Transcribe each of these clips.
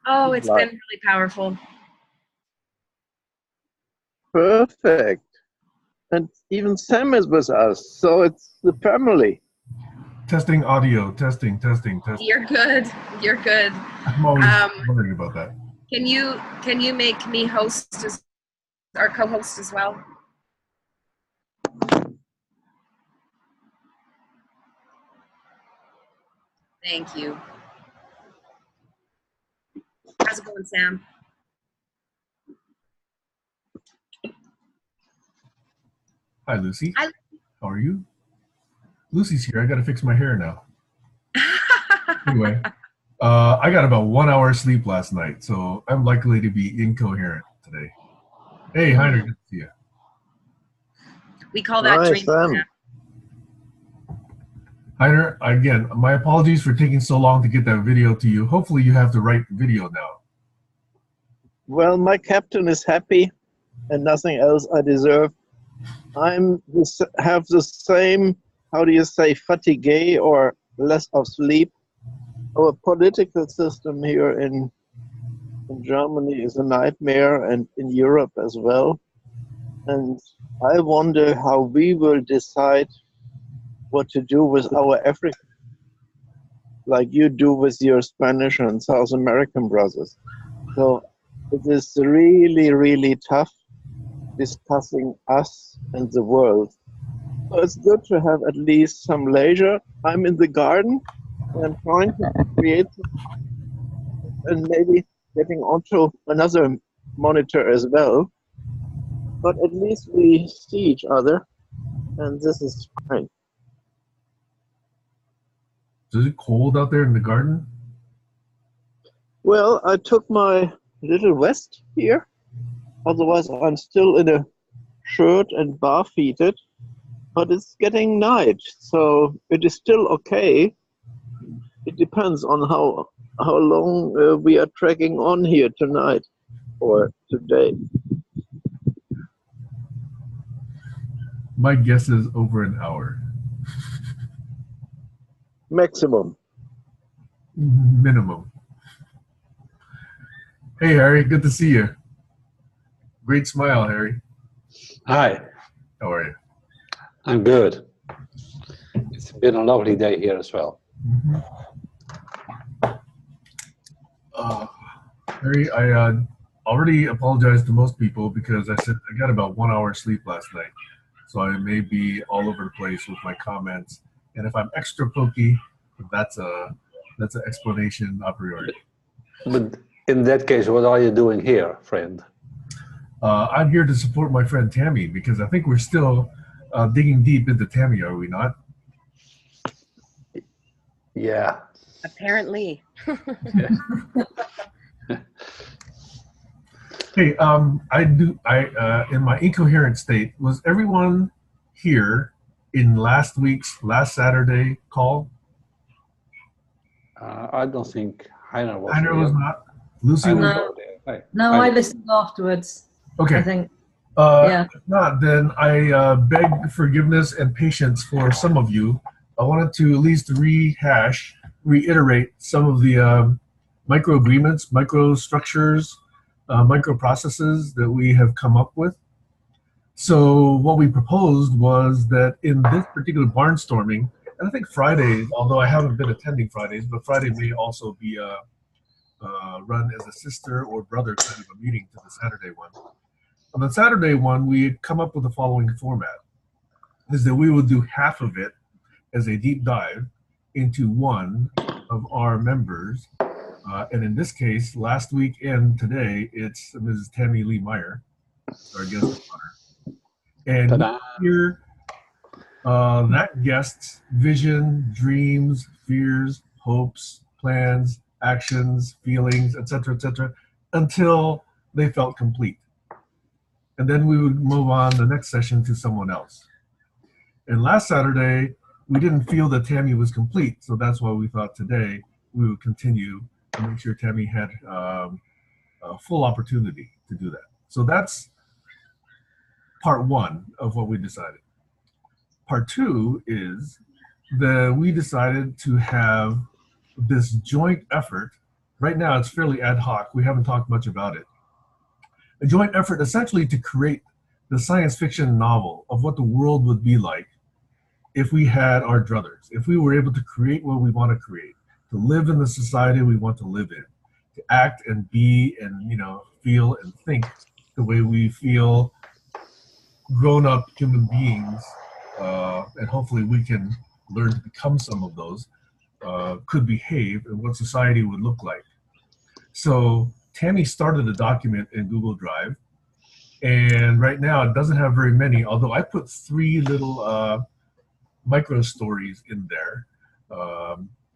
Oh, it's Like, been really powerful. perfect. And even Sam is with us, so it's the family. Testing audio, testing, testing, testing. You're good. You're good. I'm always Um, wondering about that. can you make me host as or co-host as well? Thank you. How's it going, Sam? Hi, Lucy. Hi. How are you? Lucy's here. I got to fix my hair now. Anyway, I got about 1 hour sleep last night, so I'm likely to be incoherent today. Hey, Heiner, good to see you. We call that Hi, dream. Sam. Heiner, again, my apologies for taking so long to get that video to you. Hopefully you have the right video now. Well, my captain is happy, and nothing else I deserve. Have the same, how do you say, fatigue or less of sleep. Our political system here in Germany is a nightmare, and in Europe as well. And I wonder how we will decide what to do with our African, like you do with your Spanish and South American brothers. So it is really, really tough discussing us and the world. So it's good to have at least some leisure. I'm in the garden and I'm trying to create and maybe getting onto another monitor as well. But at least we see each other, and this is fine. Is it cold out there in the garden? Well, I took my little vest here. Otherwise, I'm still in a shirt and barefooted. But it's getting night, so it is still okay. It depends on how long we are trekking on here tonight or today. My guess is over an hour. Maximum. Minimum. Hey, Harry, good to see you. Great smile, Harry. Hi, How are you? I'm good. It's been a lovely day here as well. Harry, I already apologized to most people because I said I got about 1 hour sleep last night. So I may be all over the place with my comments. And if I'm extra pokey, that's an explanation a priori. But in that case, what are you doing here, friend? I'm here to support my friend Tammy because I think we're still digging deep into Tammy, are we not? Yeah. Apparently. Hey, in my incoherent state, was everyone here in last Saturday call? I don't think Heiner was Heiner was not. Lucy I was was not. not there. No, I listened afterwards. Okay. I think. Yeah. If not, then I beg forgiveness and patience for some of you. I wanted to at least reiterate some of the micro agreements, micro structures, micro processes that we have come up with. So what we proposed was that in this particular barnstorming, and I think Fridays, although I haven't been attending Fridays, but Friday may also be run as a sister or brother kind of a meeting to the Saturday one. On the Saturday one, we had come up with the following format, is that we would do half of it as a deep dive into one of our members. And in this case, last week and today, it's Mrs. Tammy Lee Meyer, our guest of honor. And we hear that guest's vision, dreams, fears, hopes, plans, actions, feelings, etc., until they felt complete. And then we would move on the next session to someone else. And last Saturday, we didn't feel that Tammy was complete, so that's why we thought today we would continue to make sure Tammy had a full opportunity to do that. So that's part one of what we decided. Part two is that we decided to have this joint effort right now it's fairly ad hoc. We haven't talked much about it. A joint effort essentially to create the science fiction novel of what the world would be like if we had our druthers, if we were able to create what we want to create, to live in the society we want to live in, to act and be and, you know, feel and think the way we feel grown-up human beings, and hopefully we can learn to become some of those, could behave and what society would look like. So Tammy started a document in Google Drive, and right now it doesn't have very many, although I put 3 little micro stories in there.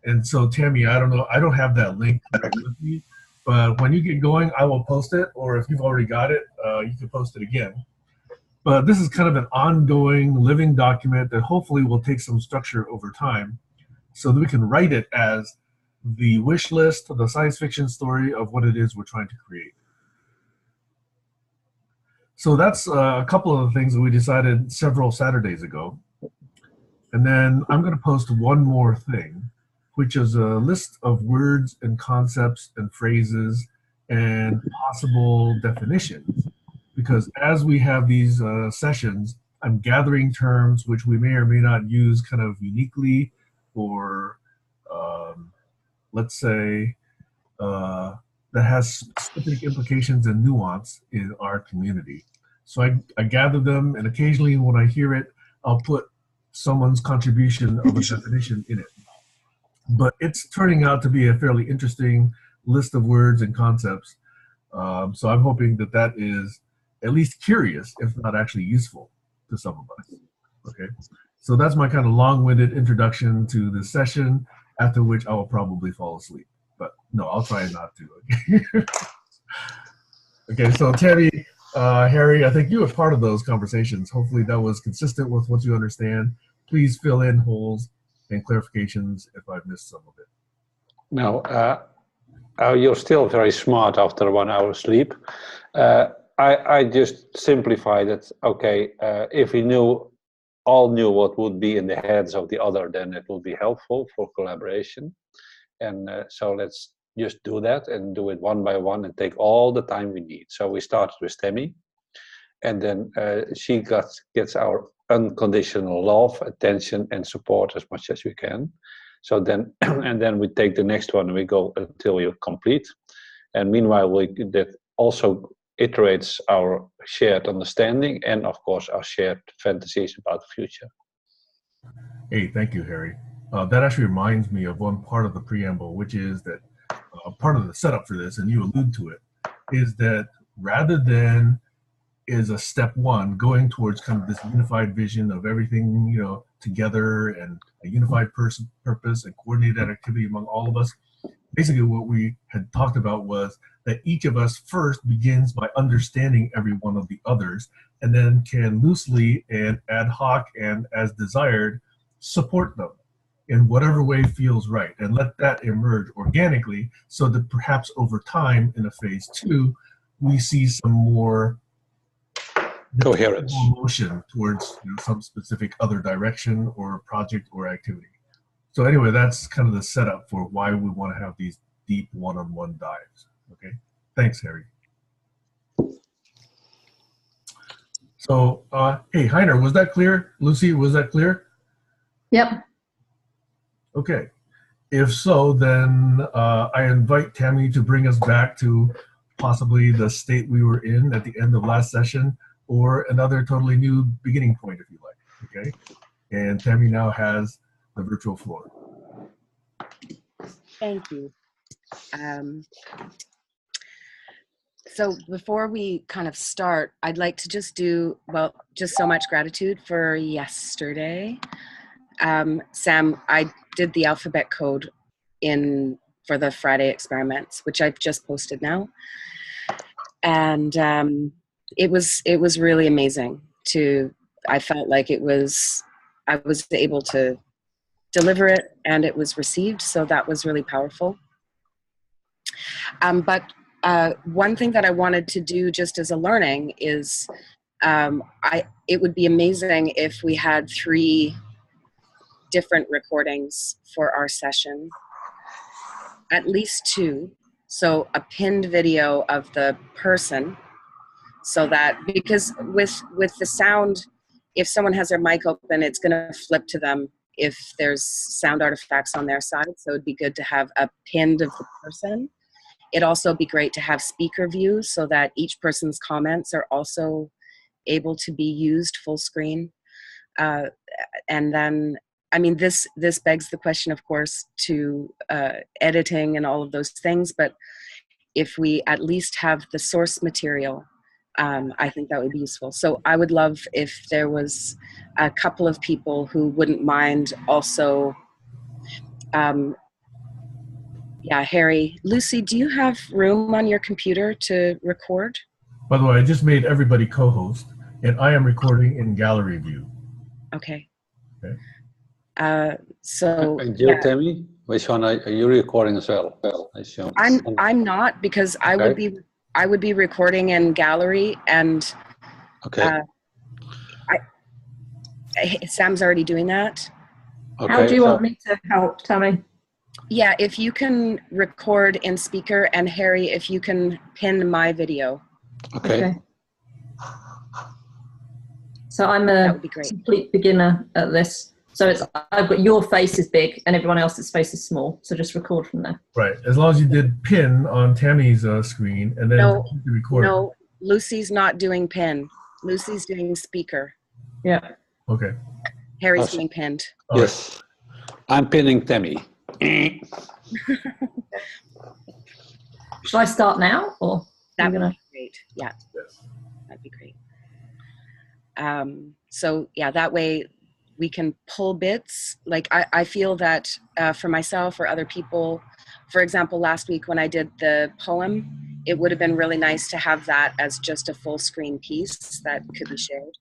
And so Tammy, I don't know, I don't have that link right with me, but when you get going, I will post it, or if you've already got it, you can post it again. But this is kind of an ongoing living document that hopefully will take some structure over time so that we can write it as the wish list, the science fiction story of what it is we're trying to create. So that's a couple of the things that we decided several Saturdays ago. And then I'm going to post one more thing, which is a list of words and concepts and phrases and possible definitions. Because as we have these sessions, I'm gathering terms which we may or may not use kind of uniquely, or let's say that has specific implications and nuance in our community. So I gather them, and occasionally when I hear it, I'll put someone's contribution of a definition in it. But it's turning out to be a fairly interesting list of words and concepts. So I'm hoping that that is at least curious, if not actually useful to some of us. Okay, so that's my kind of long-winded introduction to this session, after which I will probably fall asleep. But no, I'll try not to. Okay, okay, so Tammy, Harry, I think you were part of those conversations. Hopefully that was consistent with what you understand. Please fill in holes and clarifications if I've missed some of it. No, you're still very smart after 1 hour sleep. I just simplified it. Okay, if we all knew what would be in the heads of the other, then it would be helpful for collaboration. And so let's just do that and do it one by one and take all the time we need. So we started with Tammy, and then she gets our unconditional love, attention, and support as much as we can. So then, and then we take the next one and we go until we're complete. And meanwhile, that also iterates our shared understanding and, of course, our shared fantasies about the future. Hey, thank you, Harry. That actually reminds me of one part of the preamble, which is that part of the setup for this, and you allude to it, is that rather than is a step one going towards kind of this unified vision of everything, you know, together and a unified purpose and coordinated activity among all of us. Basically what we had talked about was that each of us first begins by understanding every one of the others, and then can loosely and ad hoc and as desired support them in whatever way feels right, and let that emerge organically, so that perhaps over time in a phase 2 we see some more coherence, motion towards, you know, some specific other direction or project or activity. So anyway, that's kind of the setup for why we want to have these deep one-on-one dives. Okay, thanks, Harry. So, hey, Heiner, was that clear? Lucy, was that clear? Yep. Okay. If so, then I invite Tammy to bring us back to possibly the state we were in at the end of last session, or another totally new beginning point, if you like. Okay. And Tammy now has the virtual floor. Thank you. So before we kind of start, I'd like to just do, well, just so much gratitude for yesterday. Sam, I did the alphabet code for the Friday experiments, which I've just posted now. And it was really amazing I felt like I was able to deliver it, and it was received. So that was really powerful. But one thing that I wanted to do just as a learning is it would be amazing if we had 3 different recordings for our session, at least 2, So a pinned video of the person, so that, because with the sound, if someone has their mic open, it's going to flip to them if there's sound artifacts on their side. So it'd be good to have a pinned of the person. It'd also be great to have speaker view so that each person's comments are also able to be used full screen. And then, I mean, this begs the question, of course, to editing and all of those things, but if we at least have the source material, I think that would be useful. So I would love if there was a couple of people who wouldn't mind also, yeah, Harry. Lucy, do you have room on your computer to record? By the way, I just made everybody co-host, and I am recording in gallery view. Okay. Okay. So And you, yeah. Tammy, which one are you recording as well? I assume. I'm not, because I would be recording in gallery, and Okay. Sam's already doing that. Okay. How do you want me to help, Tammy? Yeah, if you can record in speaker, and Harry, if you can pin my video. Okay. So I'm That a would be great. complete beginner at this. So I've got your face is big and everyone else's face is small. So just record from there. Right. As long as you did pin on Tammy's screen, and then No, you record. no, Lucy's not doing pin. Lucy's doing speaker. Yeah. Okay. Harry's doing pinned. All yes. Right. I'm pinning Tammy. Shall I start now, or that would be great? Yeah, that'd be great. So yeah, that way we can pull bits. Like I feel that for myself or other people, for example, last week when I did the poem, it would have been really nice to have that as just a full screen piece that could be shared.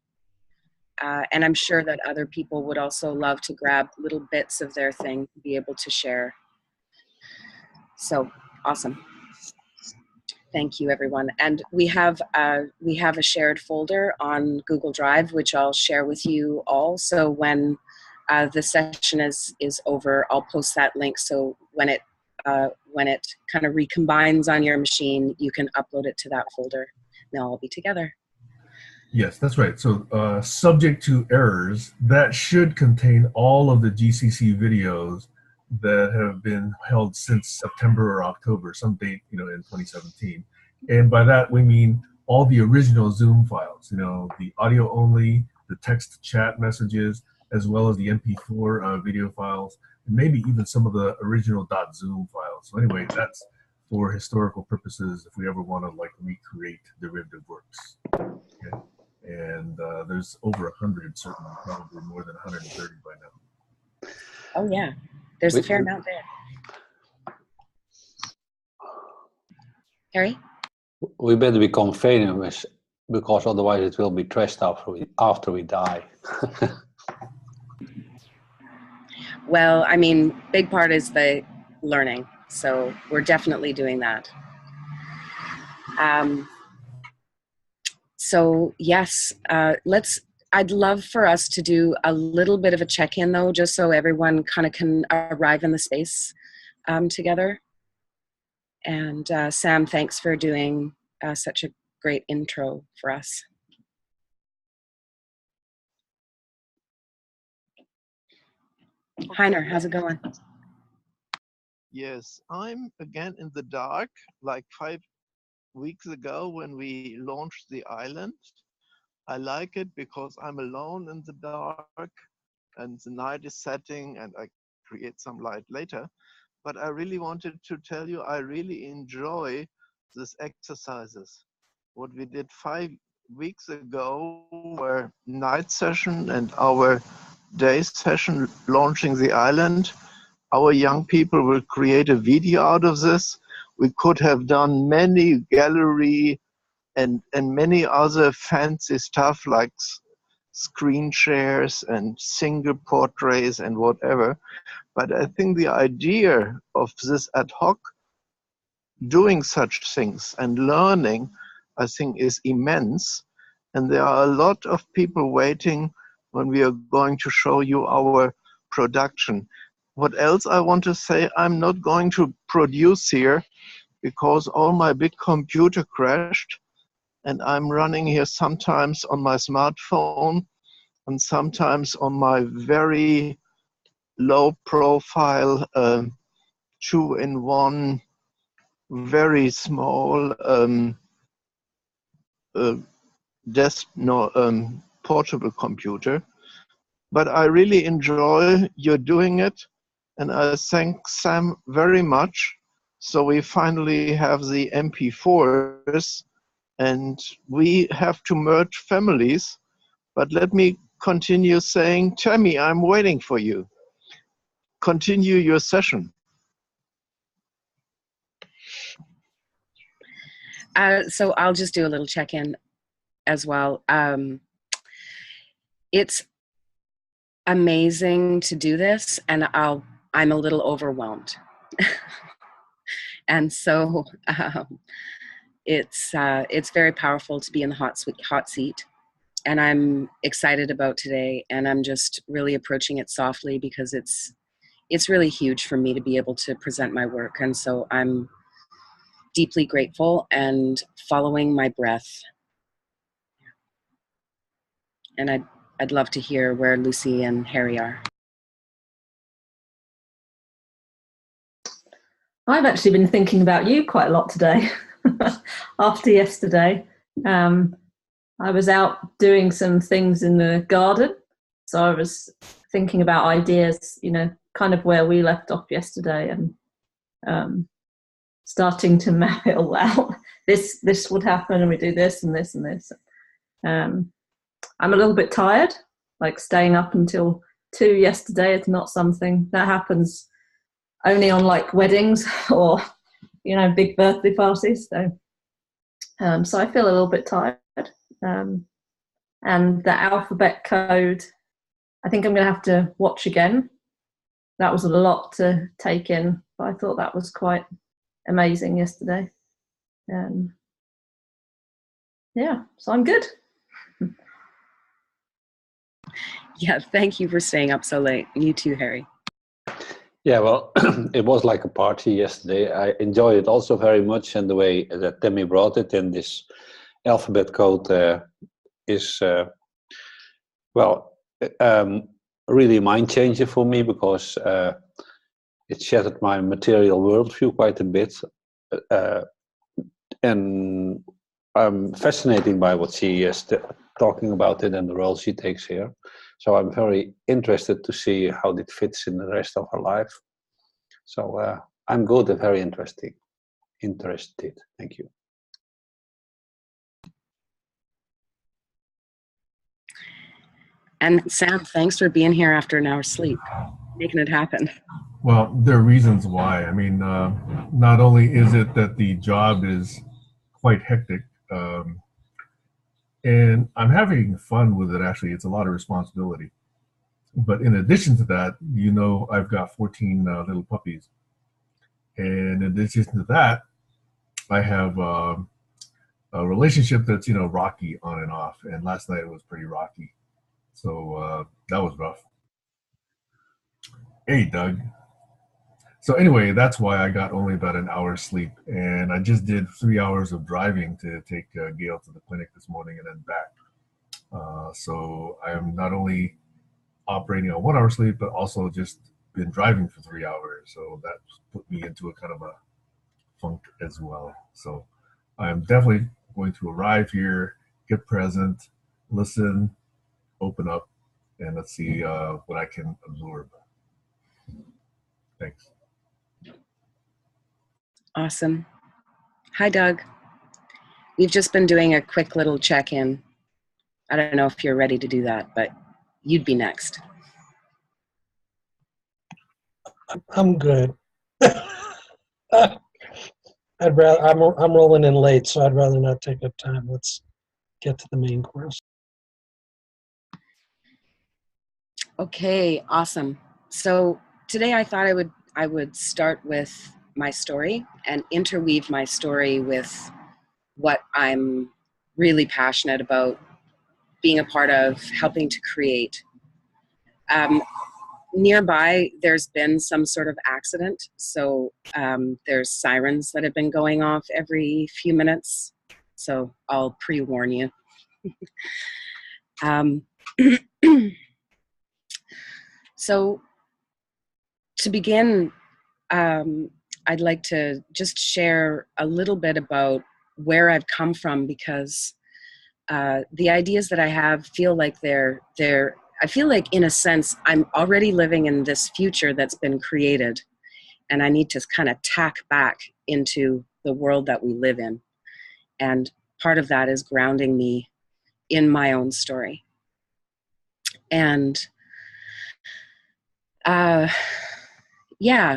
And I'm sure that other people would also love to grab little bits of their thing to be able to share. So awesome. Thank you, everyone. And we have a shared folder on Google Drive, which I'll share with you all. So when the session is over, I'll post that link. So when it kind of recombines on your machine, you can upload it to that folder. They'll all be together. Yes, that's right. So subject to errors, that should contain all of the GCC videos that have been held since September or October, some date, in 2017. And by that, we mean all the original Zoom files, the audio only, the text chat messages, as well as the MP4 video files, and maybe even some of the original .zoom files. So anyway, that's for historical purposes if we ever want to recreate derivative works. Okay? And there's over 100, certainly, probably more than 130 by now. Oh yeah, there's a fair amount there. Harry? We better become famous, because otherwise it will be trashed after we die. Well, I mean, big part is the learning, so we're definitely doing that. So yes, I'd love for us to do a little bit of a check-in though, just so everyone kind of can arrive in the space together. And Sam, thanks for doing such a great intro for us. Heiner, how's it going? Yes, I'm again in the dark, like 5 weeks ago when we launched the island. I like it because I'm alone in the dark and the night is setting and I create some light later. But I really wanted to tell you, I really enjoy these exercises. What we did 5 weeks ago were night session and our day session launching the island. Our young people will create a video out of this. We could have done many gallery and many other fancy stuff like screen shares and single portraits and whatever. But I think the idea of this ad hoc doing such things and learning, I think, is immense. And there are a lot of people waiting when we are going to show you our production. What else I want to say, I'm not going to produce here because all my big computer crashed, and I'm running here sometimes on my smartphone and sometimes on my very low profile 2-in-1 very small portable computer. But I really enjoy your doing it, and I thank Sam very much. So we finally have the MP4s, and we have to merge families. But let me continue saying, Tammy, I'm waiting for you. Continue your session. So I'll just do a little check-in as well. It's amazing to do this, and I'm a little overwhelmed. And so it's very powerful to be in the hot seat, and I'm excited about today, and I'm just really approaching it softly because it's really huge for me to be able to present my work, and so I'm deeply grateful and following my breath. And I'd love to hear where Lucy and Harry are. I've actually been thinking about you quite a lot today. After yesterday, I was out doing some things in the garden, so I was thinking about ideas, you know, kind of where we left off yesterday, and starting to map it all out. This would happen, and we do this and this and this. I'm a little bit tired, like staying up until 2 yesterday is not something that happens only on like weddings or, you know, big birthday parties. So I feel a little bit tired. And the alphabet code, I think I'm going to have to watch again. That was a lot to take in, but I thought that was quite amazing yesterday. Yeah, so I'm good. Yeah, thank you for staying up so late. You too, Harry. Yeah, well, it was like a party yesterday. I enjoyed it also very much, and the way that Tammy brought it in this alphabet code is, really mind changer for me, because it shattered my material worldview quite a bit. And I'm fascinated by what she is talking about it and the role she takes here. So I'm very interested to see how it fits in the rest of her life. So I'm good and very interested. Thank you. And Sam, thanks for being here after an hour's sleep, making it happen. Well, there are reasons why. I mean, not only is it that the job is quite hectic, and I'm having fun with it, actually. It's a lot of responsibility. But in addition to that, you know, I've got 14 little puppies. And in addition to that, I have a relationship that's, you know, rocky on and off. And last night it was pretty rocky. So that was rough. Hey, Doug. So anyway, that's why I got only about an hour's sleep. And I just did 3 hours of driving to take Gail to the clinic this morning and then back. So I am not only operating on 1 hour sleep, but also just been driving for 3 hours. So that put me into a kind of a funk as well. So I'm definitely going to arrive here, get present, listen, open up, and let's see what I can absorb. Thanks. Awesome. Hi, Doug. We've just been doing a quick little check-in. I don't know if you're ready to do that, but you'd be next. I'm good. I'd rather. I'm rolling in late, so I'd rather not take up time. Let's get to the main course. Okay, awesome. So today I thought I would start with my story and interweave my story with what I'm really passionate about being a part of, helping to create. nearby, there's been some sort of accident. So there's sirens that have been going off every few minutes. So I'll pre-warn you. So to begin, I'd like to just share a little bit about where I've come from, because the ideas that I have feel like I feel like, in a sense, I'm already living in this future that's been created, and I need to kind of tack back into the world that we live in. And part of that is grounding me in my own story. And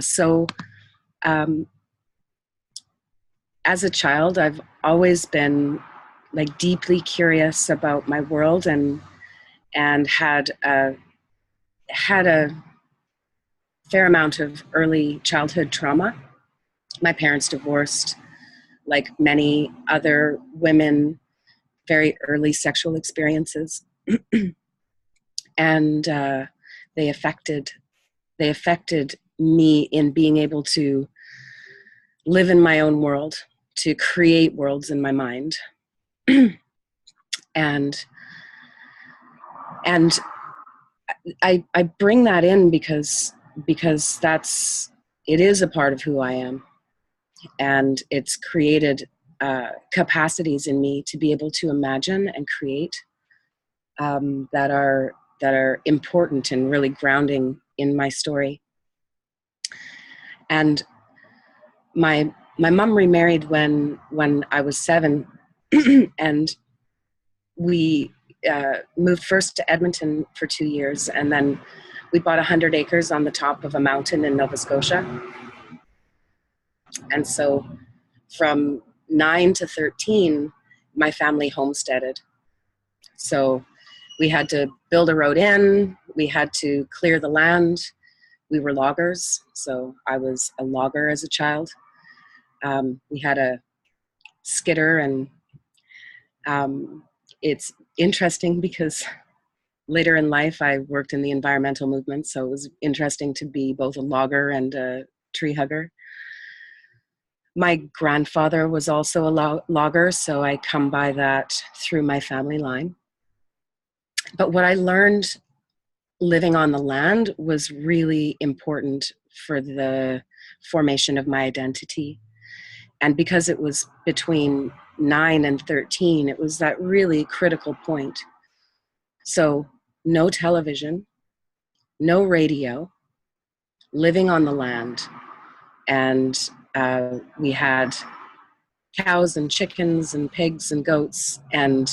so as a child, I've always been like deeply curious about my world, and had a fair amount of early childhood trauma. My parents divorced, like many other women, very early sexual experiences, and they affected me in being able to live in my own world, to create worlds in my mind. and I bring that in because it is a part of who I am, and it's created capacities in me to be able to imagine and create that are important and really grounding in my story. And my mom remarried when I was 7, and we moved first to Edmonton for 2 years, and then we bought 100 acres on the top of a mountain in Nova Scotia. And so from 9 to 13, my family homesteaded. So we had to build a road in, we had to clear the land. We were loggers, so I was a logger as a child. We had a skidder, and it's interesting because later in life I worked in the environmental movement, so it was interesting to be both a logger and a tree hugger. My grandfather was also a logger, so I come by that through my family line. But what I learned living on the land was really important for the formation of my identity. And because it was between 9 and 13, it was that really critical point. So no television, no radio, living on the land. And we had cows and chickens and pigs and goats, and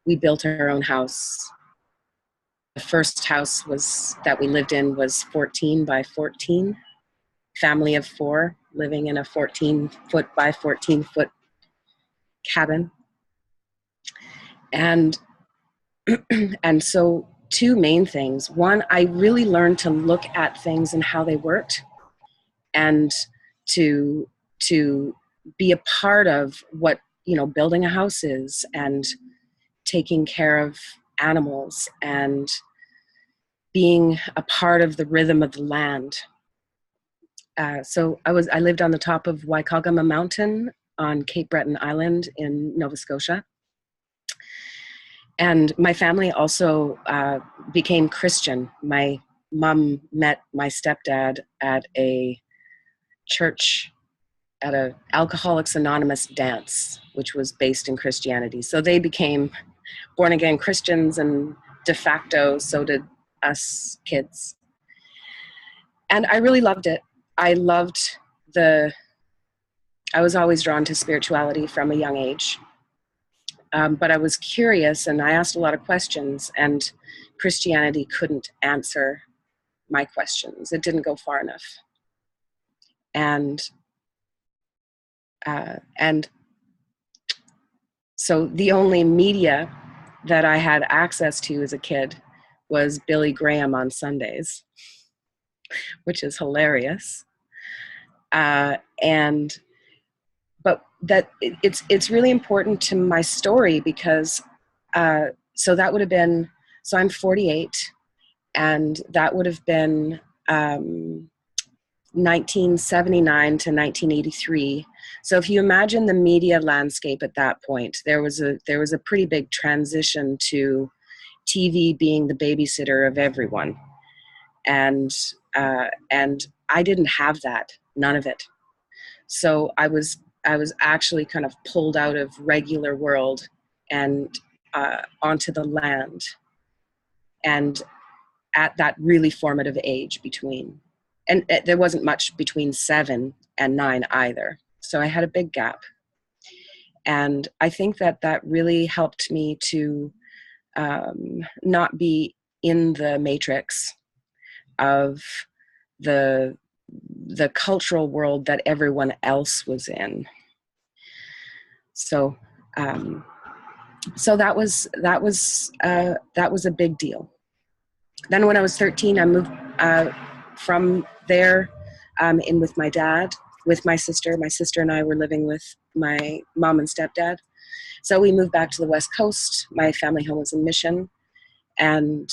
we built our own house. The first house that we lived in was 14 by 14, family of 4 living in a 14-foot by 14-foot cabin. And so 2 main things. One, I really learned to look at things and how they worked, and to be a part of what, building a house is, and taking care of animals, and being a part of the rhythm of the land. So I lived on the top of Waikagama Mountain on Cape Breton Island in Nova Scotia. And my family also became Christian. My mom met my stepdad at a church, at a Alcoholics Anonymous dance, which was based in Christianity. So they became born-again Christians, and de facto, so did us kids. And I really loved it. I was always drawn to spirituality from a young age. But I was curious, and I asked a lot of questions, and Christianity couldn't answer my questions. It didn't go far enough. And so the only media that I had access to as a kid was Billy Graham on Sundays, which is hilarious. But that it's really important to my story, because so that would have been, so I'm 48, and that would have been 1979 to 1983. So if you imagine the media landscape at that point, there was a pretty big transition to TV being the babysitter of everyone, and I didn't have that, none of it. So I was actually kind of pulled out of regular world and onto the land, and at that really formative age between, and there wasn't much between 7 and 9 either. So I had a big gap. And I think that really helped me to not be in the matrix of the cultural world that everyone else was in. So so that was a big deal. Then when I was 13, I moved from there in with my dad, with my sister. My sister and I were living with my mom and stepdad. So we moved back to the West Coast. My family home was in Mission. And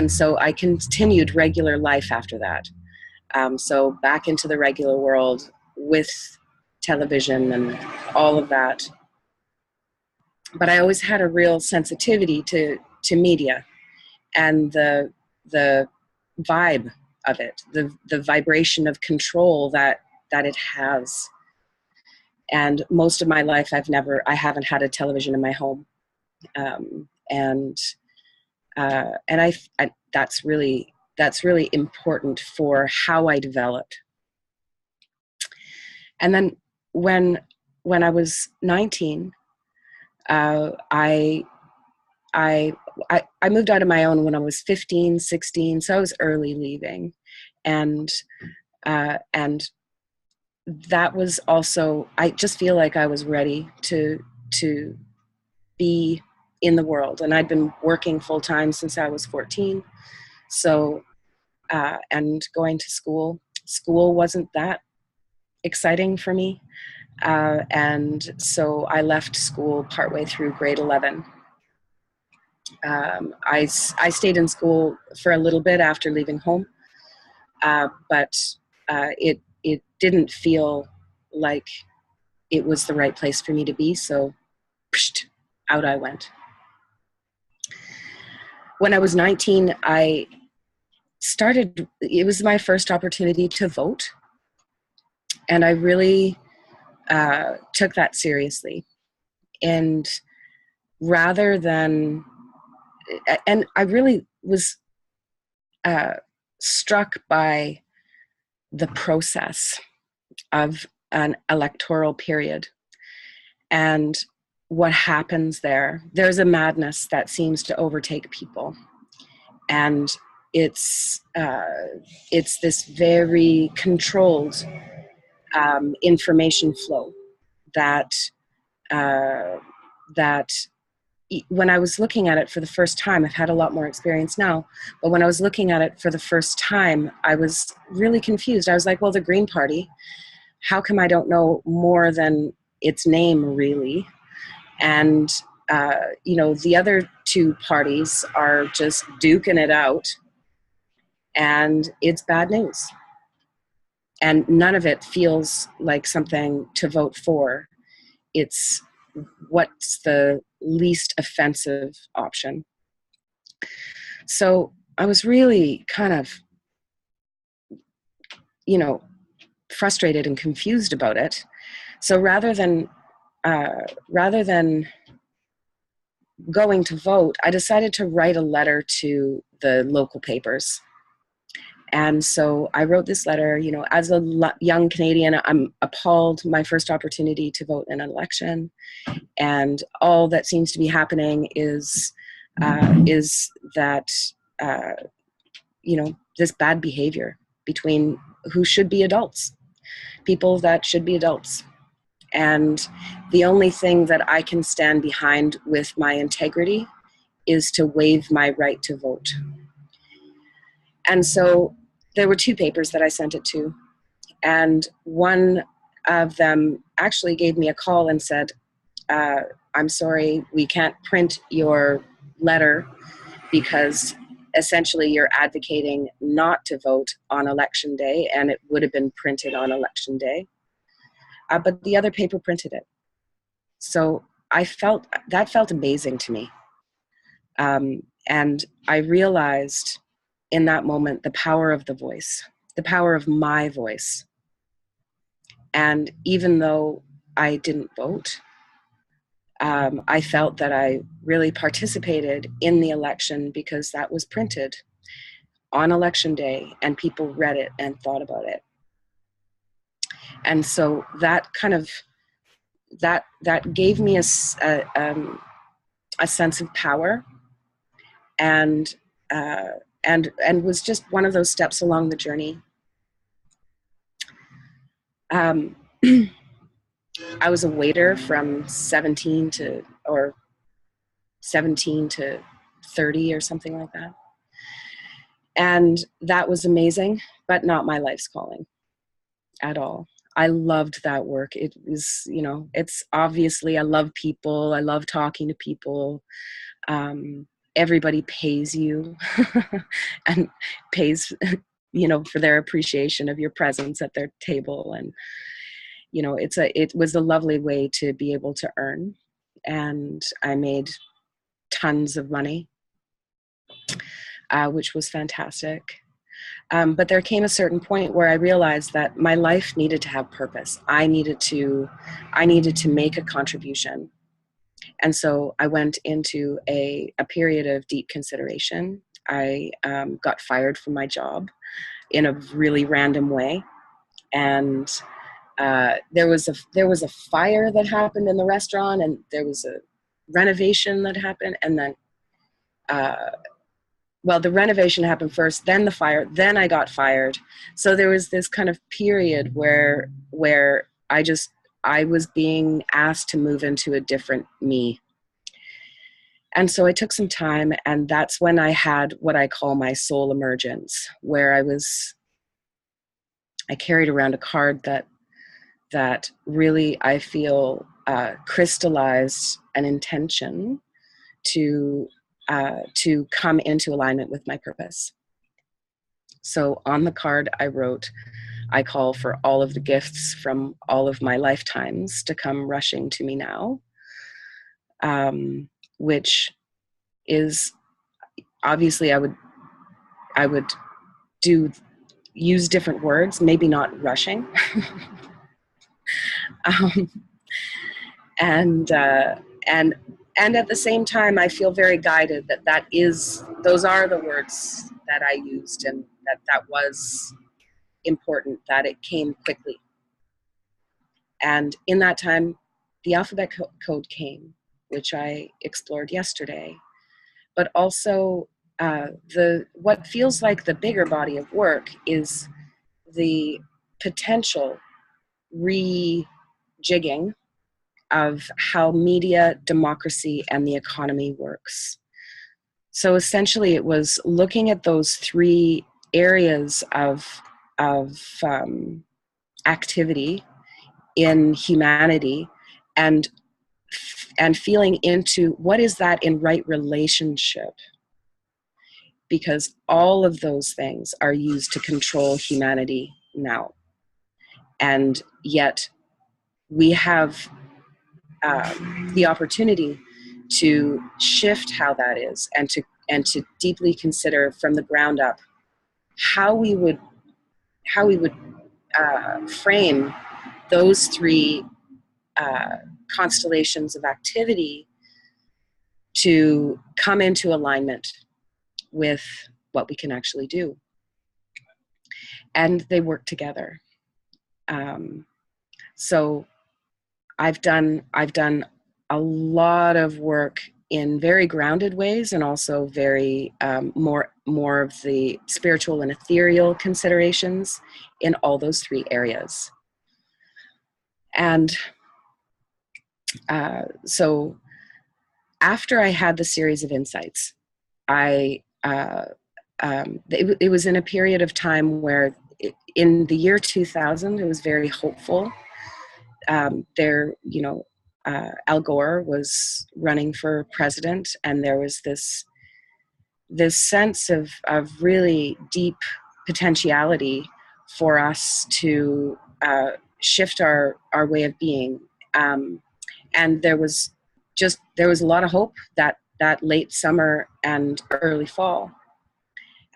so I continued regular life after that. So back into the regular world with television and all of that. But I always had a real sensitivity to media and the vibe of it, the vibration of control that it has. And most of my life, I haven't had a television in my home, and that's really important for how I developed. And then when I was 19, I moved out on my own when I was 15, 16, so I was early leaving. And that was also, I just feel like I was ready to be in the world. And I'd been working full time since I was 14. So, and going to school wasn't that exciting for me. And so I left school partway through grade 11. I stayed in school for a little bit after leaving home, but it didn't feel like it was the right place for me to be, so out I went. When I was 19, it was my first opportunity to vote, and I really took that seriously. And rather than, and I really was struck by the process of an electoral period and what happens there. There's a madness that seems to overtake people, and it's this very controlled information flow that when I was looking at it for the first time, I've had a lot more experience now, but when I was looking at it for the first time, I was really confused. I was like, well, the Green Party, how come I don't know more than its name, really? And, the other two parties are just duking it out, and it's bad news. And none of it feels like something to vote for. It's what's the least offensive option. So I was really kind of, frustrated and confused about it. So rather than going to vote, I decided to write a letter to the local papers. And so I wrote this letter, as a young Canadian, I'm appalled, my first opportunity to vote in an election. And all that seems to be happening is that, this bad behavior between who should be adults, people that should be adults. And the only thing that I can stand behind with my integrity is to waive my right to vote. And so there were two papers that I sent it to. And one of them actually gave me a call and said, I'm sorry, we can't print your letter because essentially you're advocating not to vote on election day, and it would have been printed on election day. But the other paper printed it. So that felt amazing to me. And I realized in that moment the power of the voice, the power of my voice. And even though I didn't vote, I felt that I really participated in the election because that was printed on election day and people read it and thought about it. And so that kind of, that gave me a sense of power, and was just one of those steps along the journey. I was a waiter from 17 to 30 or something like that. And that was amazing, but not my life's calling at all. I loved that work. It was, it's obviously, I love people. I love talking to people. Everybody pays you and pays, for their appreciation of your presence at their table. And, it was a lovely way to be able to earn. And I made tons of money, which was fantastic. But there came a certain point where I realized that my life needed to have purpose. I needed to make a contribution. And so I went into a period of deep consideration. I got fired from my job in a really random way. And there was a fire that happened in the restaurant, and there was a renovation that happened, and then the renovation happened first, then the fire, then I got fired. So there was this kind of period where I was being asked to move into a different me. And so I took some time, and that's when I had what I call my soul emergence, where I carried around a card that really, I feel, crystallized an intention to come into alignment with my purpose. So on the card I wrote, I call for all of the gifts from all of my lifetimes to come rushing to me now, which is obviously I would use different words, maybe not rushing. And at the same time, I feel very guided that those are the words that I used, and that was important, that it came quickly. And in that time, the alphabet code came, which I explored yesterday. But also, what feels like the bigger body of work is the potential rejigging of how media, democracy, and the economy works. So essentially, it was looking at those three areas of activity in humanity, and feeling into what is that in right relationship, because all of those things are used to control humanity now, and yet we have the opportunity to shift how that is, and to deeply consider from the ground up how we would frame those three constellations of activity to come into alignment with what we can actually do. And they work together. So I've done a lot of work in very grounded ways, and also very more of the spiritual and ethereal considerations in all those three areas. And so after I had the series of insights, it was in a period of time where in the year 2000, it was very hopeful. Al Gore was running for president, and there was this this sense of really deep potentiality for us to shift our way of being. And there was a lot of hope that late summer and early fall.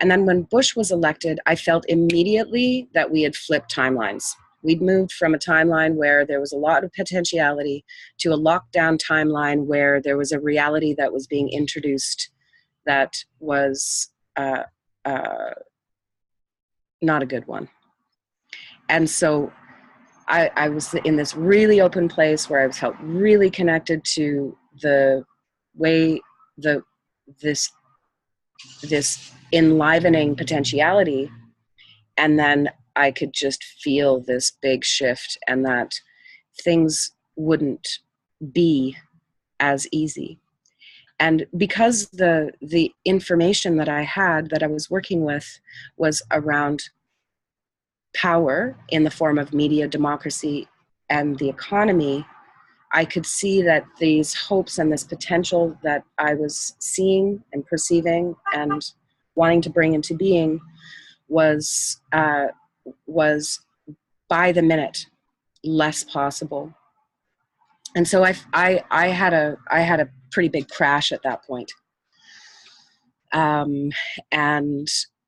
And then when Bush was elected, I felt immediately that we had flipped timelines. We'd moved from a timeline where there was a lot of potentiality to a lockdown timeline where there was a reality that was being introduced that was not a good one. And so I was in this really open place where I felt really connected to the way this enlivening potentiality, and then I could just feel this big shift and that things wouldn't be as easy. And because the information that I had, that I was working with, was around power in the form of media, democracy, and the economy, I could see that these hopes and this potential that I was seeing and perceiving and wanting to bring into being was by the minute less possible. And so I had a pretty big crash at that point. And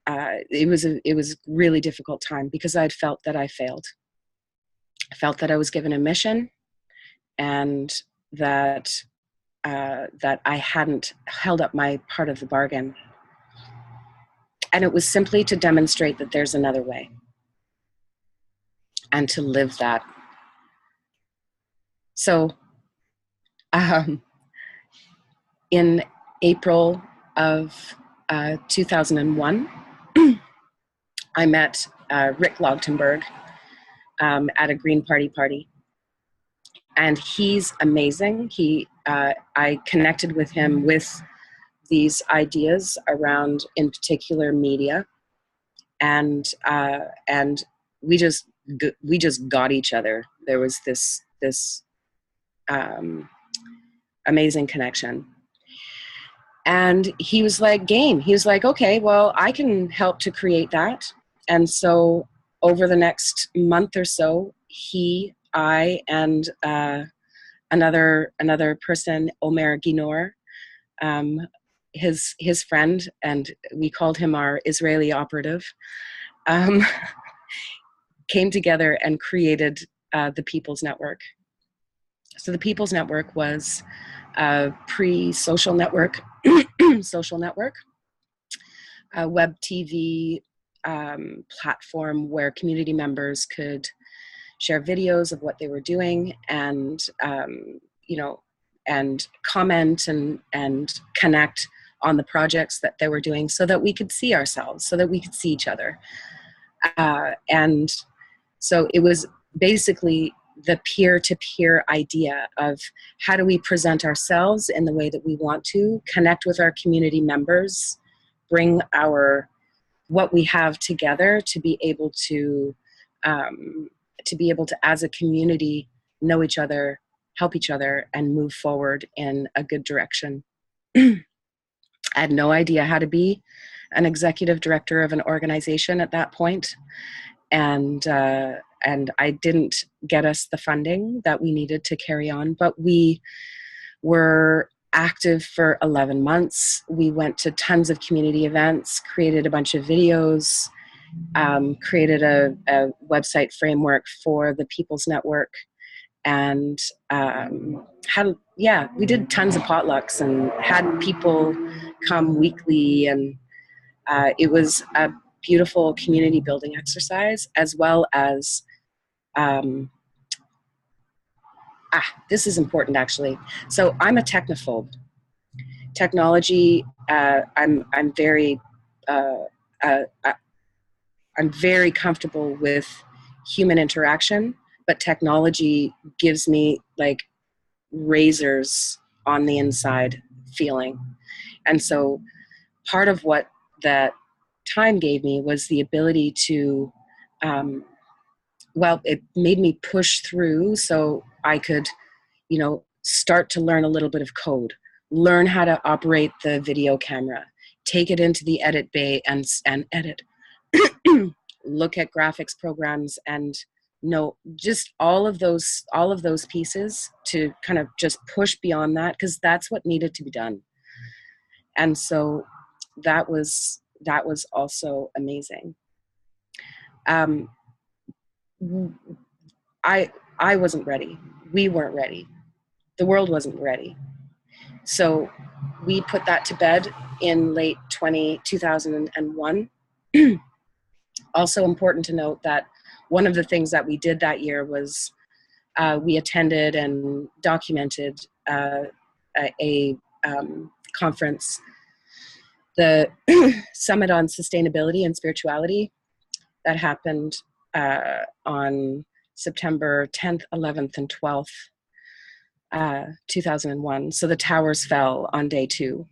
it was a really difficult time because I'd felt that I failed. I felt that I was given a mission, and that I hadn't held up my part of the bargain. And it was simply to demonstrate that there's another way, and to live that. So in April of 2001, I met Rick Logtenberg at a Green party. And he's amazing. I connected with him with these ideas around, in particular, media, and we just got each other. There was this amazing connection. And he was like, game. He was like, okay, well, I can help to create that. And so over the next month or so, I and another person, Omer Ginor, his friend, and we called him our Israeli operative, came together and created the People's Network. So the People's Network was a pre-social network, social network, a web TV platform where community members could share videos of what they were doing, and and comment and connect on the projects that they were doing, so that we could see ourselves, so that we could see each other. And so it was basically the peer-to-peer idea of how do we present ourselves in the way that we want to, connect with our community members, bring what we have together to be able to as a community know each other, help each other, and move forward in a good direction. I had no idea how to be an executive director of an organization at that point, and I didn't get us the funding that we needed to carry on, but we were active for 11 months. We went to tons of community events, created a bunch of videos, created a website framework for the People's Network, and we did tons of potlucks and had people come weekly, and it was a beautiful community building exercise, as well as this is important actually. So I'm a technophobe. Technology, I'm very comfortable with human interaction, but technology gives me like razors on the inside feeling. And so part of what that time gave me was the ability to, it made me push through so I could, start to learn a little bit of code, learn how to operate the video camera, take it into the edit bay and edit, look at graphics programs, and just all of those pieces to kind of just push beyond that, because that's what needed to be done. And so that was also amazing. I wasn't ready. We weren't ready. The world wasn't ready. So we put that to bed in late 2001. Also important to note that one of the things that we did that year was we attended and documented a conference, the Summit on Sustainability and Spirituality, that happened on September 10th, 11th, and 12th, 2001. So the towers fell on day 2.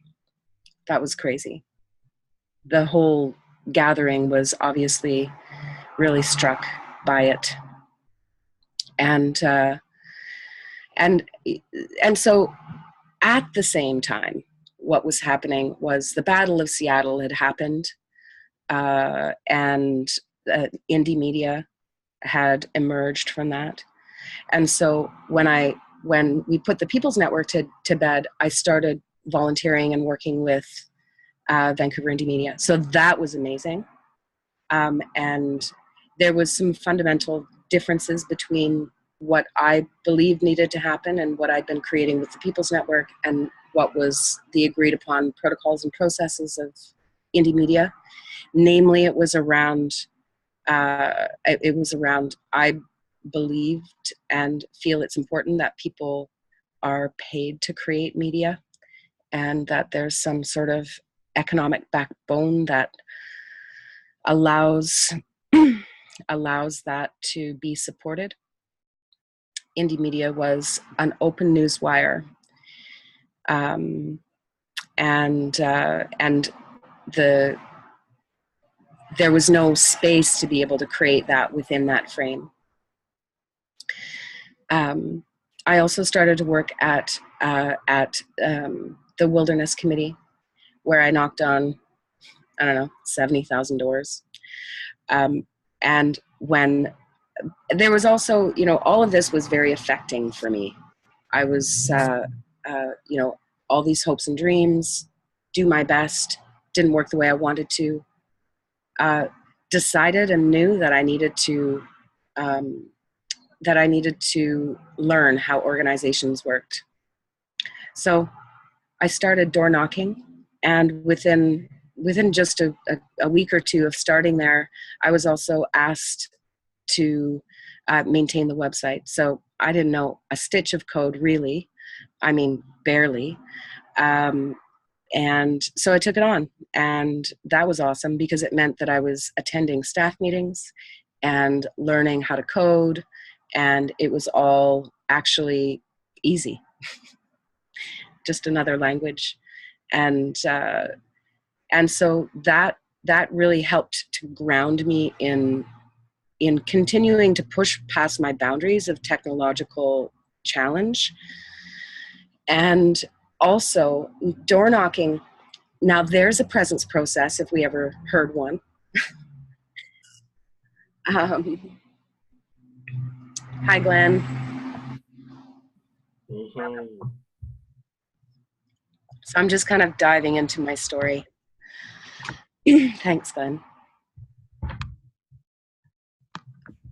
That was crazy. The whole gathering was obviously really struck by it. And so at the same time, what was happening was the Battle of Seattle had happened, and indie media had emerged from that. And so when we put the People's Network to bed, I started volunteering and working with Vancouver Indie Media. So that was amazing. And there was some fundamental differences between what I believed needed to happen and what I'd been creating with the People's Network, and what was the agreed upon protocols and processes of indie media. Namely, it was around, I believed and feel it's important that people are paid to create media, and that there's some sort of economic backbone that allows that to be supported. Indie media was an open news wire, and there was no space to be able to create that within that frame. I also started to work at the Wilderness Committee, where I knocked on, 70,000 doors. And when there was also, all of this was very affecting for me. I was, all these hopes and dreams, do my best, didn't work the way I wanted to. Decided and knew that I needed to learn how organizations worked. So I started door knocking, and within just a week or two of starting there, I was also asked to maintain the website. So I didn't know a stitch of code, really. I mean, barely. And so I took it on, and that was awesome because it meant that I was attending staff meetings and learning how to code, and it was all actually easy. Just another language. And so that really helped to ground me in continuing to push past my boundaries of technological challenge. And also door knocking. Now there's a presence process, if we ever heard one. Hi, Glenn. Mm-hmm. So I'm just kind of diving into my story. Thanks, Glenn.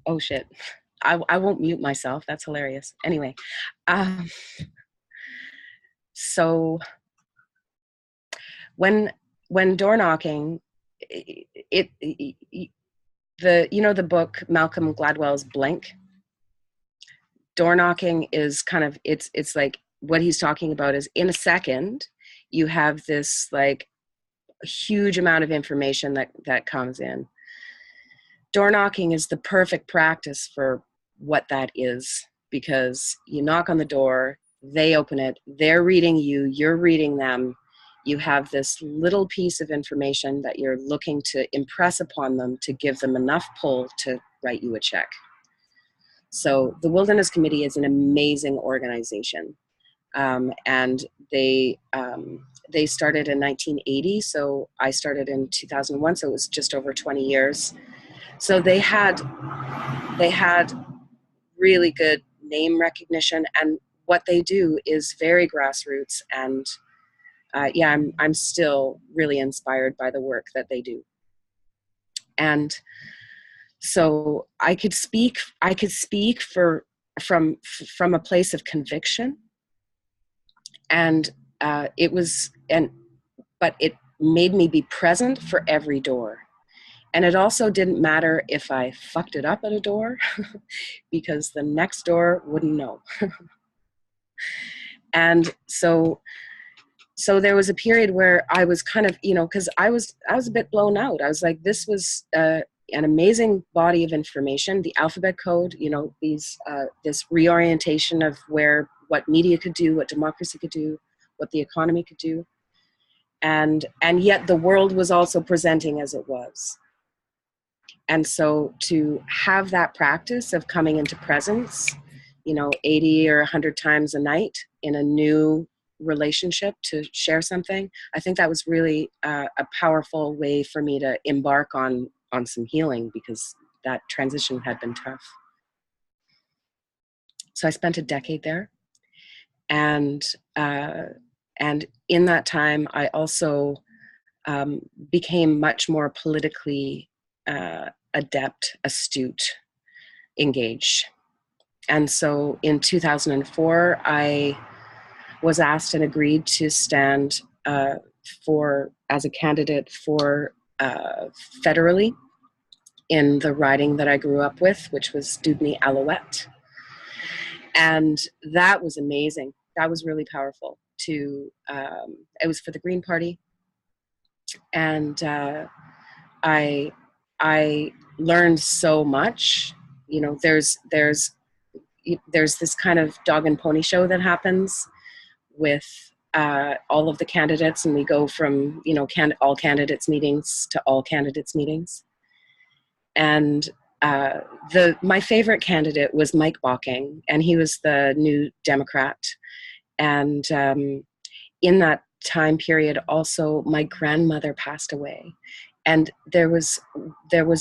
Oh shit. I won't mute myself. That's hilarious. Anyway, so when door knocking, the book Malcolm Gladwell's Blink. Door knocking is kind of it's like what he's talking about is in a second you have this like huge amount of information that comes in. Door knocking is the perfect practice for what that is, because you knock on the door, they open it, they're reading you, you're reading them. You have this little piece of information that you're looking to impress upon them to give them enough pull to write you a check. So the Wilderness Committee is an amazing organization. And they started in 1980, so I started in 2001, so it was just over 20 years. So they had really good name recognition, and what they do is very grassroots. And yeah, I'm still really inspired by the work that they do. And so I could speak from a place of conviction, and but it made me be present for every door. And it also didn't matter if I fucked it up at a door because the next door wouldn't know. And so there was a period where I was kind of, because I was a bit blown out. I was like, this was an amazing body of information, the alphabet code, this reorientation of what media could do, what democracy could do, what the economy could do. And yet the world was also presenting as it was. And so to have that practice of coming into presence, 80 or 100 times a night in a new relationship to share something, I think that was really a powerful way for me to embark on some healing, because that transition had been tough. So I spent a decade there. And in that time, I also became much more politically adept, astute, engaged. And so in 2004, I was asked and agreed to stand as a candidate for federally in the riding that I grew up with, which was Dubny Alouette. And that was amazing. That was really powerful. It was for the Green Party. And I learned so much. There's this kind of dog and pony show that happens with all of the candidates, and we go from all candidates meetings to all candidates meetings. And my favorite candidate was Mike Bocking, and he was the New Democrat. And in that time period, also my grandmother passed away. And there was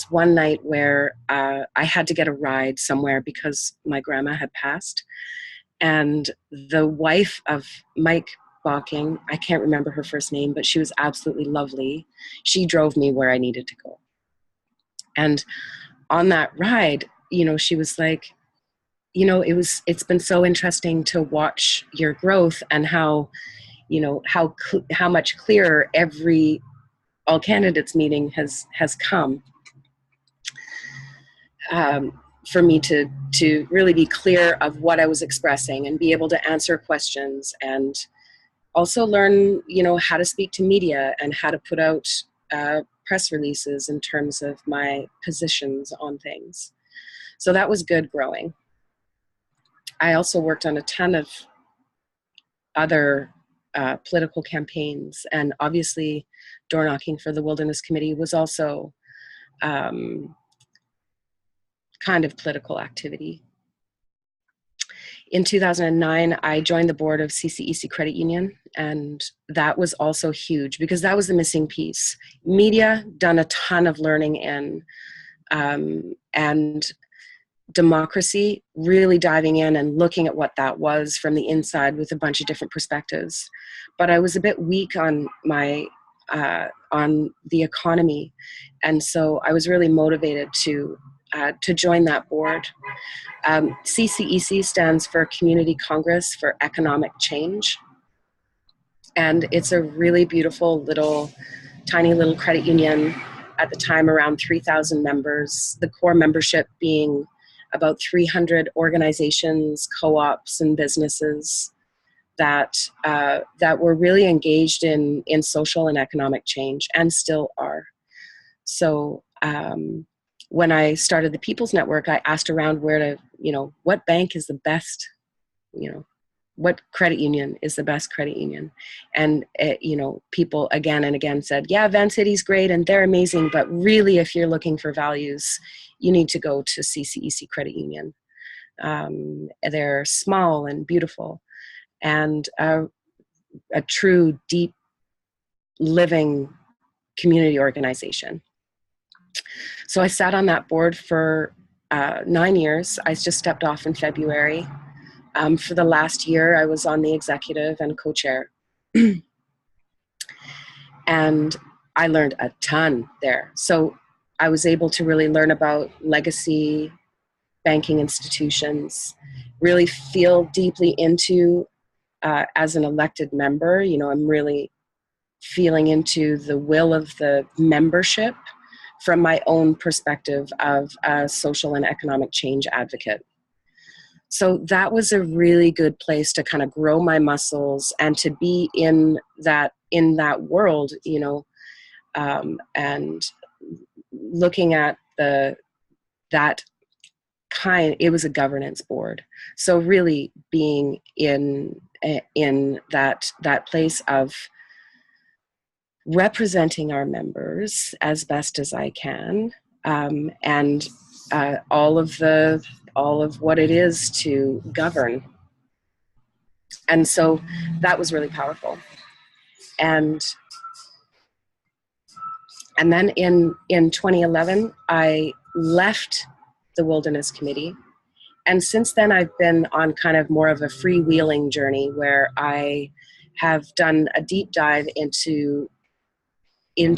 one night where I had to get a ride somewhere because my grandma had passed. And the wife of Mike Bocking, I can't remember her first name, but she was absolutely lovely. She drove me where I needed to go. And on that ride, she was like, it's been so interesting to watch your growth, and how much clearer every all candidates meeting has come, for me to really be clear of what I was expressing and be able to answer questions, and also learn, how to speak to media and how to put out press releases in terms of my positions on things. So that was good growing. I also worked on a ton of other political campaigns, and obviously door knocking for the Wilderness Committee was also kind of political activity. In 2009, I joined the board of CCEC Credit Union, and that was also huge because that was the missing piece. Media done a ton of learning in, and democracy really diving in and looking at what that was from the inside with a bunch of different perspectives. But I was a bit weak on on the economy, and so I was really motivated to join that board. CCEC stands for Community Congress for Economic Change, and it's a really beautiful tiny little credit union. At the time, around 3,000 members, the core membership being about 300 organizations, co-ops, and businesses that were really engaged in social and economic change, and still are. So when I started the People's Network, I asked around what bank is the best, what credit union is the best credit union? And, people again and again said, yeah, Van City's great and they're amazing, but really if you're looking for values, you need to go to CCEC Credit Union. They're small and beautiful. And a true, deep, living community organization. So I sat on that board for 9 years. I just stepped off in February. For the last year, I was on the executive and co-chair. And I learned a ton there. So I was able to really learn about legacy banking institutions, really feel deeply into, as an elected member, you know, I'm really feeling into the will of the membership from my own perspective of a social and economic change advocate. So that was a really good place to kind of grow my muscles and to be in that world, you know, and looking at that kind. It was a governance board, so really being in that place of representing our members as best as I can, and all of what it is to govern. And so that was really powerful. And then in 2011, I left the Wilderness Committee. And since then, I've been on kind of more of a freewheeling journey where I have done a deep dive into in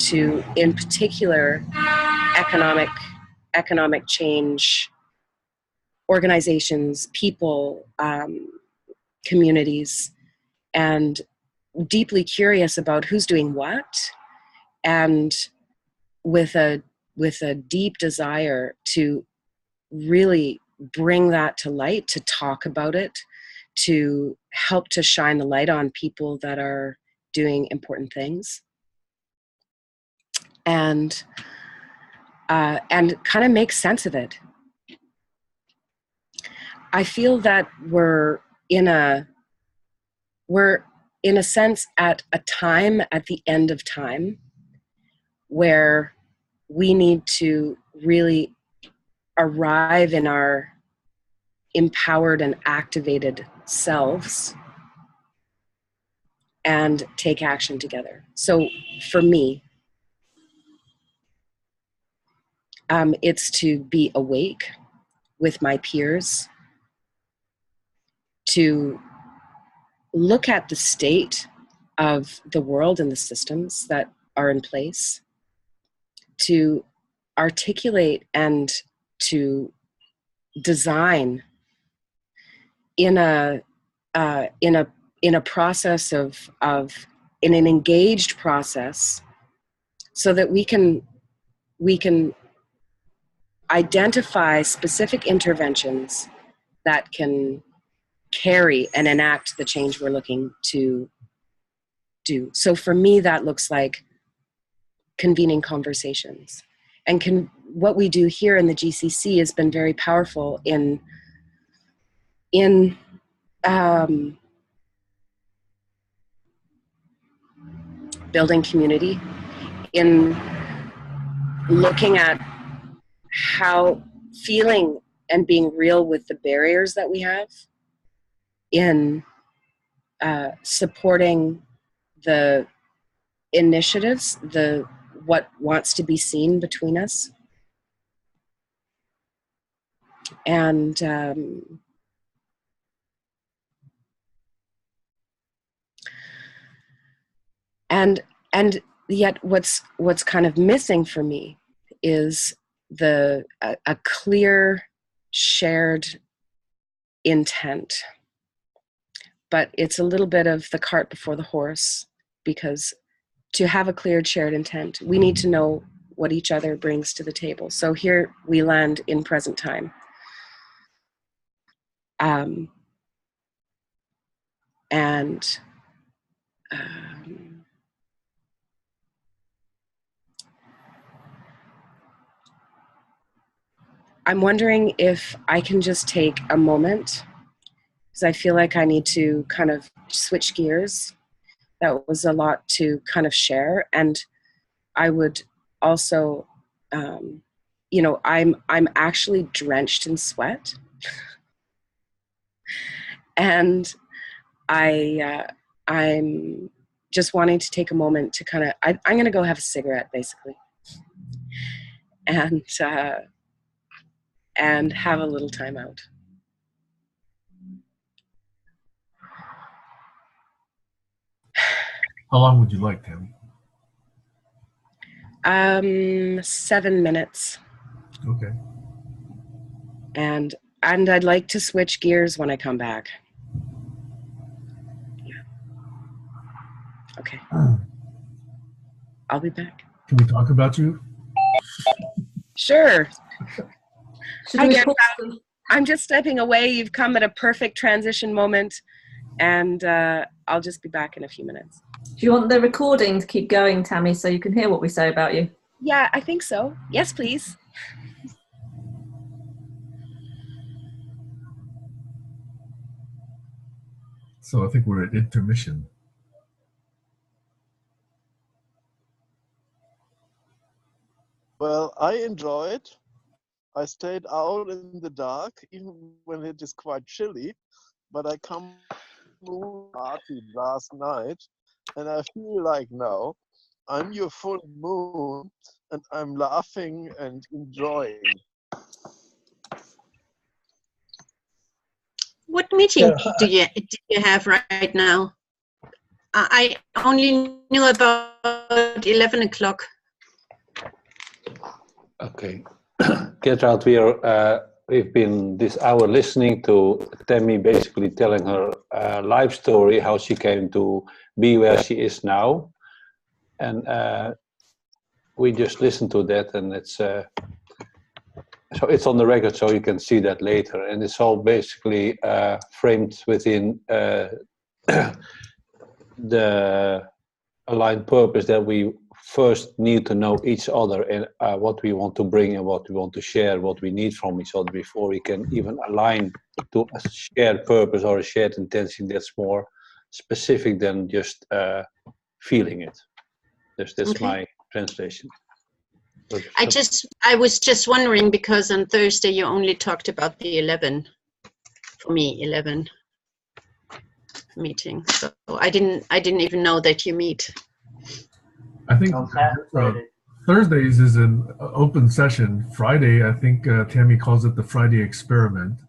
particular, economic change, organizations, people, communities, and deeply curious about who's doing what, and with a deep desire to really bring that to light, to talk about it, to help to shine the light on people that are doing important things, and kind of make sense of it. I feel that we're in a sense at a time, at the end of time, where we need to really arrive in our empowered and activated selves and take action together. So for me, it's to be awake with my peers, to look at the state of the world and the systems that are in place, to articulate and to design in a process of in an engaged process, so that we can identify specific interventions that can carry and enact the change we're looking to do. So for me, that looks like convening conversations. And what we do here in the GCC has been very powerful in building community, in looking at how feeling and being real with the barriers that we have, in supporting the initiatives, what wants to be seen between us, and yet what's kind of missing for me is a clear shared intent. But it's a little bit of the cart before the horse, because to have a clear shared intent, we need to know what each other brings to the table. So here we land in present time. I'm wondering if I can just take a moment, because I feel like I need to kind of switch gears. That was a lot to kind of share. And I would also, you know, I'm actually drenched in sweat. And I I'm just wanting to take a moment to kind of, I'm going to go have a cigarette basically, and have a little time out. How long would you like, Tammy? 7 minutes. Okay. And I'd like to switch gears when I come back. Yeah. Okay. I'll be back. Can we talk about you? Sure. Should I we guess put some- I'm just stepping away. You've come at a perfect transition moment, and I'll just be back in a few minutes. Do you want the recording to keep going, Tammy, so you can hear what we say about you? Yeah, I think so. Yes, please. So I think we're at intermission. Well, I enjoyed. I stayed out in the dark, even when it is quite chilly, but I come to party last night, and I feel like now I'm your full moon, and I'm laughing and enjoying. What meeting Yeah, do you have right now? I only knew about 11 o'clock. Okay. Gertrude, we've been this hour listening to Tammy basically telling her life story, how she came to be where she is now. And we just listened to that, and it's so it's on the record, so you can see that later. And it's all basically framed within the aligned purpose that we first need to know each other and what we want to bring and what we want to share, what we need from each other before we can even align to a shared purpose or a shared intention that's more specific than just feeling it. That's Okay. my translation. I was just wondering, because on Thursday you only talked about the 11, for me, 11 meeting. So I didn't even know that you meet. I think Thursdays is an open session. Friday, I think Tammy calls it the Friday experiment.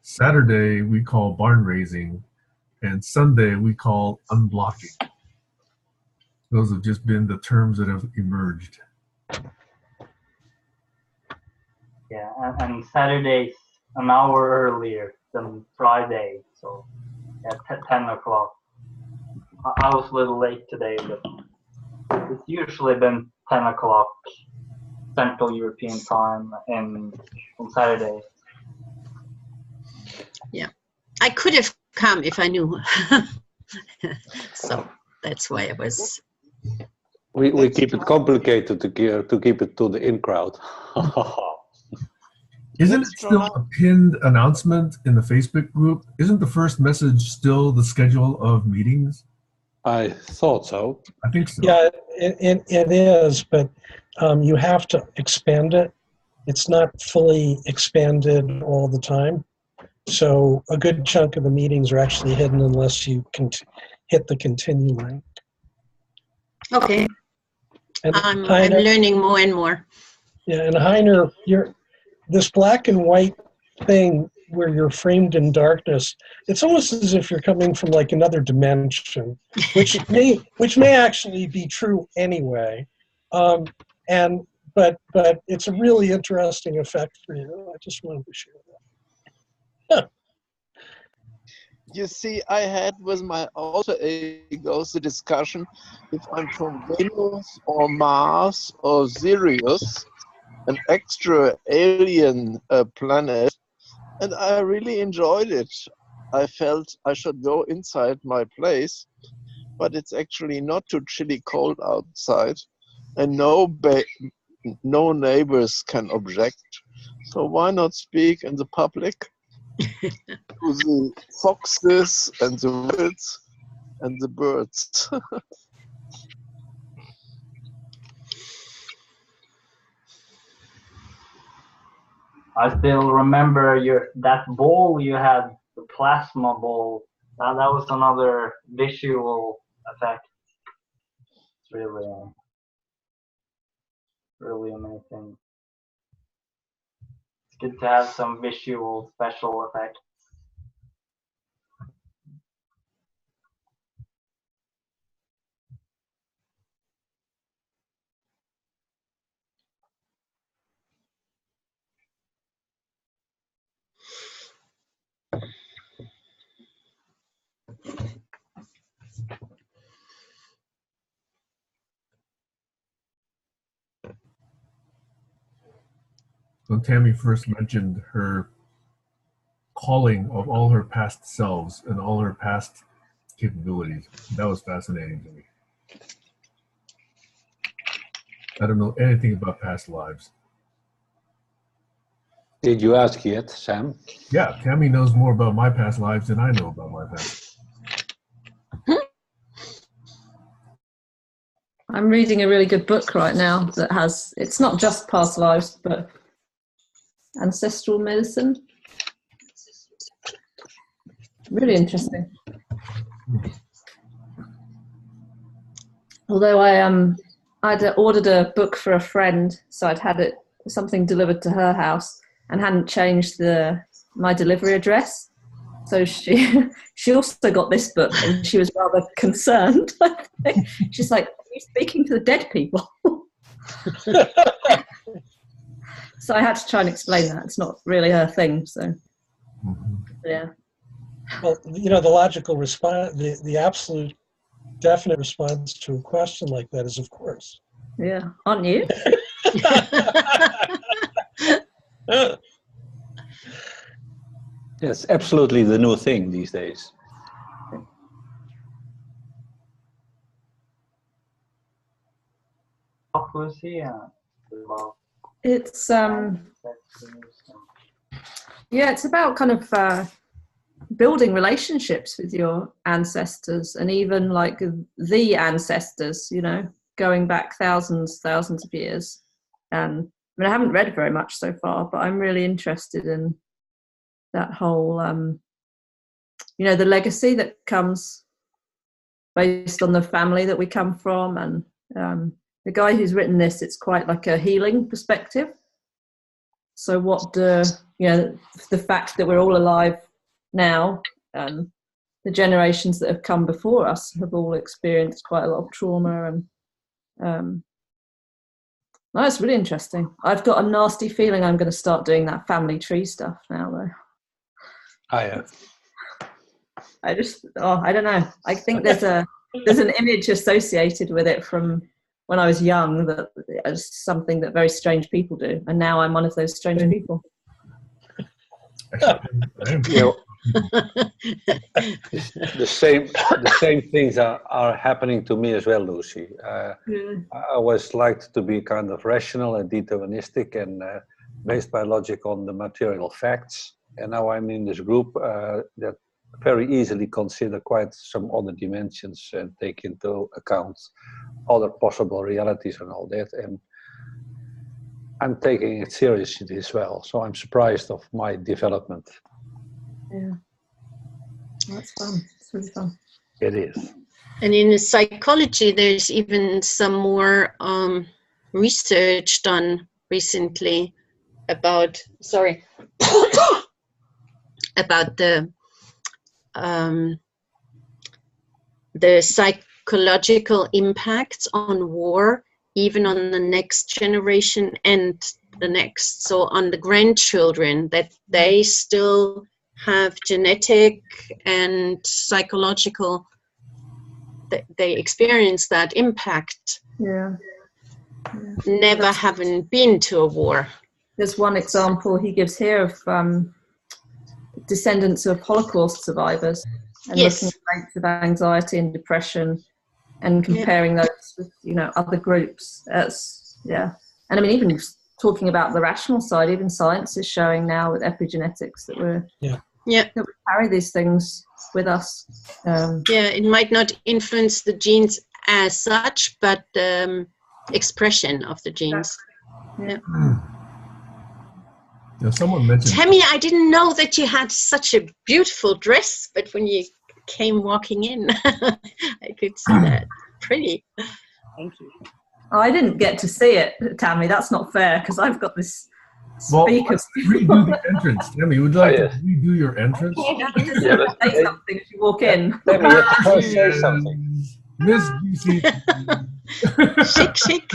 Saturday, we call barn raising. And Sunday, we call unblocking. Those have just been the terms that have emerged. Yeah, and Saturday's an hour earlier than Friday, so at 10 o'clock. I was a little late today, but it's usually been 10 o'clock Central European time on Saturday. Yeah, I could have come if I knew. So that's why I was. We keep it complicated to keep it to the in crowd. Isn't it still a pinned announcement in the Facebook group? Isn't the first message still the schedule of meetings? I thought so. I think so. Yeah, it is, but you have to expand it. It's not fully expanded all the time. So a good chunk of the meetings are actually hidden unless you can hit the continue link. Okay. And I'm Heiner, learning more and more. yeah, and Heiner, this black and white thing where you're framed in darkness, it's almost as if you're coming from like another dimension, which may actually be true anyway. But it's a really interesting effect for you. I just wanted to share that. You see, I had with my alter egos the discussion if I'm from Venus or Mars or Sirius, an extra alien planet, and I really enjoyed it. I felt I should go inside my place, but it's actually not too chilly cold outside, and no neighbors can object. So why not speak in the public to the foxes and the wolves and the birds? I still remember that ball you had, the plasma ball That was another visual effect. It's really amazing. It's good to have some visual special effects. When Tammy first mentioned her calling of all her past selves and all her past capabilities, that was fascinating to me. I don't know anything about past lives. Did you ask yet, Sam? Yeah, Tammy knows more about my past lives than I know about my past. I'm reading a really good book right now that has, it's not just past lives, but ancestral medicine. Really interesting. Although I'd ordered a book for a friend, so I'd had something delivered to her house and hadn't changed my delivery address. So she also got this book, and she was rather concerned. She's like, "Are you speaking to the dead people?" So I had to try and explain that it's not really her thing. So yeah. Well, you know, the logical response, the absolute definite response to a question like that is, of course. Yeah, aren't you? It's absolutely the new thing these days. It's yeah, it's about kind of building relationships with your ancestors, and even like the ancestors, you know, going back thousands of years. And I mean, I haven't read very much so far, but I'm really interested in that whole, you know, the legacy that comes based on the family that we come from. And the guy who's written this, it's quite like a healing perspective. So what you know, the fact that we're all alive now, the generations that have come before us have all experienced quite a lot of trauma, and no, it's really interesting. I've got a nasty feeling I'm going to start doing that family tree stuff now, though. I don't know. I think there's an image associated with it from when I was young that is something that very strange people do, and now I'm one of those strange people. The same things are happening to me as well, Lucy. I always liked to be kind of rational and deterministic and based my logic on the material facts. And now I'm in this group that very easily consider quite some other dimensions and take into account other possible realities and all that. And I'm taking it seriously as well. So I'm surprised of my development. Yeah, that's fun. It's really fun. It is. And in psychology, there's even some more research done recently about about the psychological impacts on war, even on the next generation and the next. So on the grandchildren, that they still have genetic and psychological, they experience that impact. Yeah. Never having been to a war. There's one example he gives here of descendants of Holocaust survivors, and looking at rates of anxiety and depression and comparing those with, you know, other groups. And I mean, even talking about the rational side, even science is showing now with epigenetics that that we carry these things with us. It might not influence the genes as such, but expression of the genes. Someone mentioned, Tammy, I didn't know that you had such a beautiful dress, but when you came walking in. I could see that. Pretty. Thank you. Oh, I didn't get to see it, Tammy. That's not fair because I've got this Well, speaker. let's redo the entrance. Tammy, would you like yes. to redo your entrance? Just Yeah, let's- say something as you walk in. Tammy, you have to first say something. Miss GCC. Chic, chic.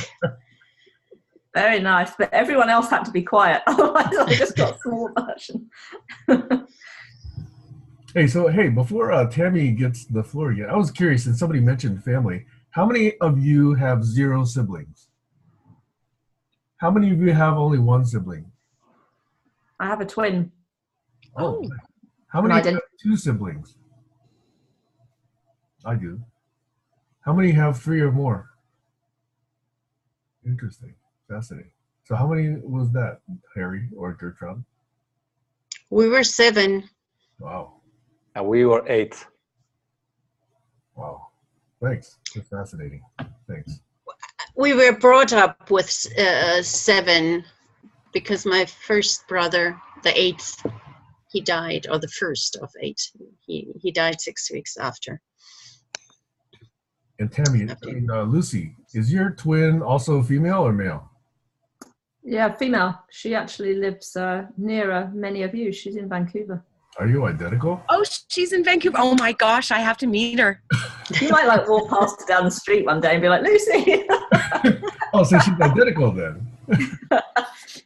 Very nice, but everyone else had to be quiet. Otherwise, I just got a small version. Hey, before Tammy gets the floor again, I was curious, since somebody mentioned family, how many of you have 0 siblings? How many of you have only 1 sibling? I have a twin. Oh. Oh. How many I have didn't- 2 siblings? I do. How many have 3 or more? Interesting. Fascinating. So how many was that, Harry or Gertrude? We were 7. Wow. And we were 8. Wow. Thanks. That's fascinating. Thanks. We were brought up with 7 because my first brother, the 8th, he died, or the first of 8. He died 6 weeks after. And Tammy, Lucy, is your twin also female or male? Yeah, female. She actually lives nearer many of you. She's in Vancouver. Are you identical? Oh, she's in Vancouver. Oh my gosh, I have to meet her. You might like walk past her down the street one day and be like, Lucy. Oh, so she's identical then.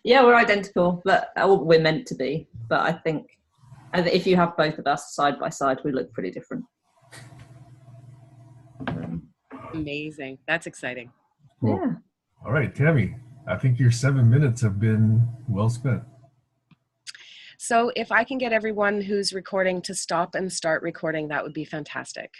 Yeah, we're identical, but we're meant to be. But I think if you have both of us side by side, we look pretty different. Amazing. That's exciting. Cool. Yeah. All right, Tammy, I think your 7 minutes have been well spent. So if I can get everyone who's recording to stop and start recording, that would be fantastic.